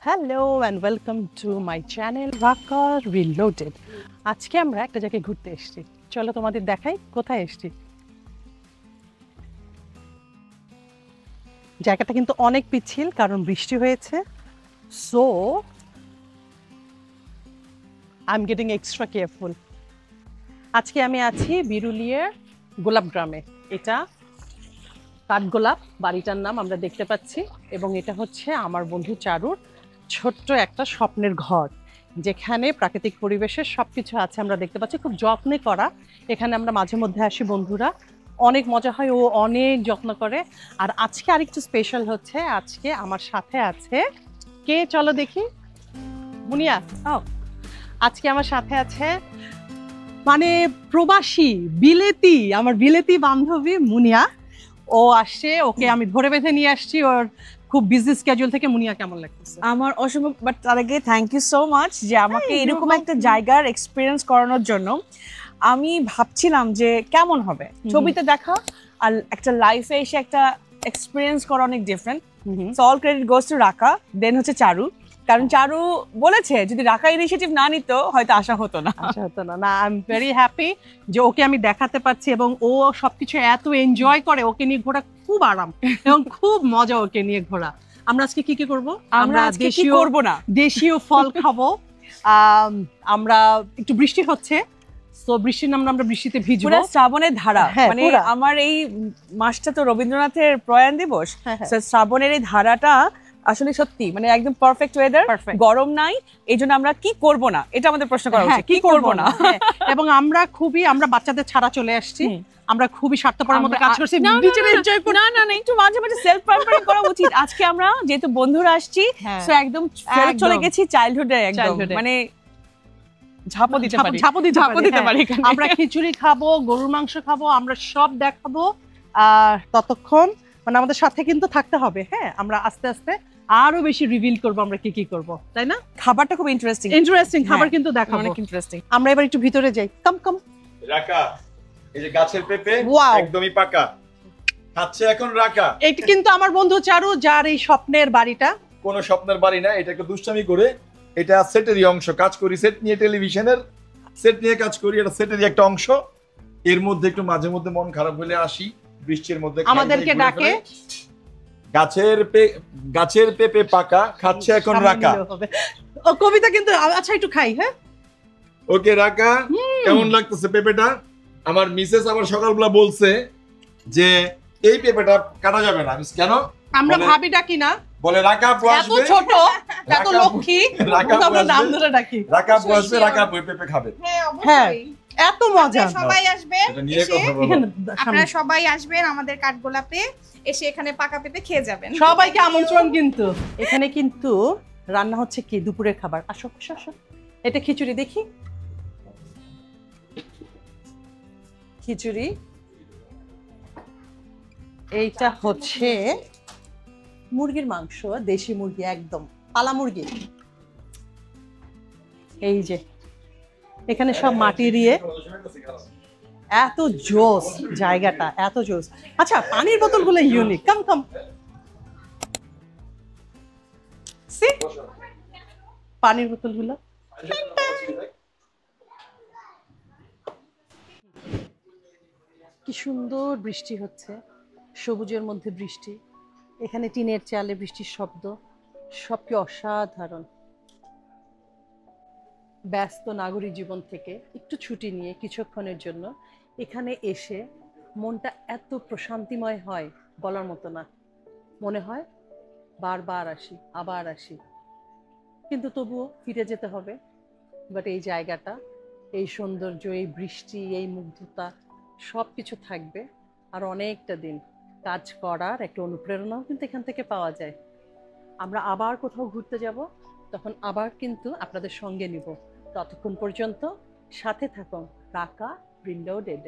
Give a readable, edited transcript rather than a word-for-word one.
Hello and welcome to my channel রাকা reloaded. আজকে আমরা একটা জায়গায় ঘুরতে এসেছি, চলো তোমাদের দেখাই কোথায় এসেছি। জায়গাটা কিন্তু অনেক পিচ্ছিল কারণ বৃষ্টি হয়েছে, so I am getting extra careful. আজকে আমি আছি বিরুলিয়ার গোলাপ গ্রামে। এটা কাঠগোলাপ বাড়িটার নাম আমরা দেখতে পাচ্ছি, এবং এটা হচ্ছে আমার বন্ধু চারুর ছোট্ট একটা স্বপ্নের ঘর, যেখানে প্রাকৃতিক পরিবেশের সবকিছু আছে আমরা দেখতে পাচ্ছি, খুব যত্নে করা। এখানে আমরা মাঝে মধ্যে আসি বন্ধুরা, অনেক মজা হয়, ও অনেক যত্ন করে। আর আজকে আরেকটু স্পেশাল হচ্ছে, আজকে আমার সাথে আছে কে, চলো দেখি। মুনিয়া, আজকে আমার সাথে আছে মানে প্রবাসী বিলেতি, আমার বিলেতি বান্ধবী মুনিয়া। ও আসছে, ওকে আমি ধরে বেঁধে নিয়ে আসছি ওর খুব বিজি স্কেডিউল থেকে। মুনিয়া, কেমন লাগতেছে? আমার অসম্ভব, বাট তার আগে থ্যাংক ইউ সো মাচ যে আমাকে এরকম একটা জায়গার এক্সপিরিয়েন্স করানোর জন্য। আমি ভাবছিলাম যে কেমন হবে ছবিতে দেখা আর একটা লাইফে এসে একটা এক্সপিরিয়েন্স করা অনেক different. So all credit goes to রাকা, দেন হচ্ছে চারু, কারণ চারু বলেছে যদি রাকা ইনিশিয়েটিভ না নিত হয়তো আসা হতো না। না, আই এম ভেরি হ্যাপি যে ওকে আমি দেখাতে পারছি, এবং ও সবকিছু এত এনজয় করে। ওকে নিয়ে ঘোরা খুব আরাম এবং খুব মজা ওকে নিয়ে ঘোরা। আমরা আজকে কি কি করব? আমরা দেশীয় করব না, দেশীয় ফল খাবো। আমরা একটু বৃষ্টি হচ্ছে, তো বৃষ্টির নাম আমরা বৃষ্টিতে ভিজবো। পুরো শ্রাবণের ধারা, মানে আমার এই মাসটা তো রবীন্দ্রনাথের প্রয়াণ দিবস, শ্রাবণের এই ধারাটা আসলে সত্যি মানে একদম পারফেক্ট ওয়েদার, গরম নাই, এই জন্য আমরা কি করব না, এটা আমাদের প্রশ্ন করা উচিত, কি করব না। এবং আমরা বাচ্চাদের ছাড়া চলে আসছি, আমরা খুবই স্বার্থপরের মতো কাজ করছি। না না না, একটু মাঝে মাঝে সেলফ পাম্পারিং করা উচিত। আজকে আমরা যেহেতু বন্ধুরা আসছি, সো একদম ফেরত চলে গেছি চাইল্ডহুডে, একদম মানে ঝাঁপও দিতে পারি। আমরা খিচুড়ি খাবো, গরুর মাংস খাবো, আমরা সব দেখাবো। আর ততক্ষণ মানে আমাদের সাথে কিন্তু থাকতে হবে। হ্যাঁ, আমরা আস্তে আস্তে আরো বেশি রিভিল করবো আমরা কি কি করবো, তাই না? খাবারটা খুব ইন্টারেস্টিং খাবার কিন্তু দেখাবো, অনেক ইন্টারেস্টিং। আমরা এবার একটু ভিতরে যাই। কম রাকা, এই যে গাছের পেঁপে একদমই পাকা খাচ্ছে এখন রাকা। এটা কিন্তু আমার বন্ধু চারু, যার এই স্বপ্নের বাড়িটা। কোনো স্বপ্নের বাড়ি না, এটাকে দুষ্টামি করে, এটা সেটেরই অংশ। কাজ করি সেট নিয়ে, টেলিভিশনের সেট নিয়ে কাজ করি, এটা সেটেরই একটা অংশ। এর মধ্যে একটু মাঝে মধ্যে মন খারাপ হলে আসি, বৃষ্টির মধ্যে আমাদেরকে ডাকে। গাছের পেঁপে পাকা খাচ্ছে এখন রাকা। ও কবিতা কিন্তু, আচ্ছা একটু খাই। হ্যাঁ, ওকে রাকা, কেমন লাগতেছে পেঁপেটা? আমার মিসেস আবার সকালবেলা বলছে যে এই পেঁপেটা কাটা যাবে না। কেন? আমরা ভাবি ডাকি না, বলে রাকা আপু আসবে, এত ছোট এত লক্ষ্মী, আমরা নাম ধরে ডাকি। রাকা আপু আসবে, রাকা আপু পেঁপে খাবে। হ্যাঁ অবশ্যই, এত মজা। সবাই আসবেন, এটা নিয়ে কথা বলবো। আপনারা সবাই আসবেন আমাদের কাঠগোলাপে, এসে এখানে পাকা পেঁপে খেয়ে যাবেন। সবাইকে আমন্ত্রণ। কিন্তু এখানে কিন্তু রান্না হচ্ছে কি দুপুরের খাবার। আসো আসো, এটা খিচুড়ি, দেখি খিচুড়ি। এইটা হচ্ছে মুরগির মাংস, দেশি মুরগি, একদম পালা মুরগি। এই যে এখানে সব মাটি দিয়ে, এত জোস জায়গাটা, এত জোস। আচ্ছা, পানির বোতলগুলো ইউনিক। কম পানির বোতলগুলো। কি সুন্দর বৃষ্টি হচ্ছে, সবুজের মধ্যে বৃষ্টি, এখানে টিনের চালে বৃষ্টির শব্দ, সব কি অসাধারণ। ব্যস্ত নাগরিক জীবন থেকে একটু ছুটি নিয়ে কিছুক্ষণের জন্য এখানে এসে মনটা এত প্রশান্তিময় হয়, বলার মতো না। মনে হয় বারবার আসি, আবার আসি, কিন্তু তবুও ফিরে যেতে হবে। বাট এই জায়গাটা, এই সৌন্দর্য, এই বৃষ্টি, এই মুগ্ধতা সব কিছু থাকবে আর অনেকটা দিন। কাজ করার একটা অনুপ্রেরণাও কিন্তু এখান থেকে পাওয়া যায়। আমরা আবার কোথাও ঘুরতে যাব, তখন আবার কিন্তু আপনাদের সঙ্গে নিব। ততক্ষণ পর্যন্ত সাথে থাকুন রাকা রিলোডেড।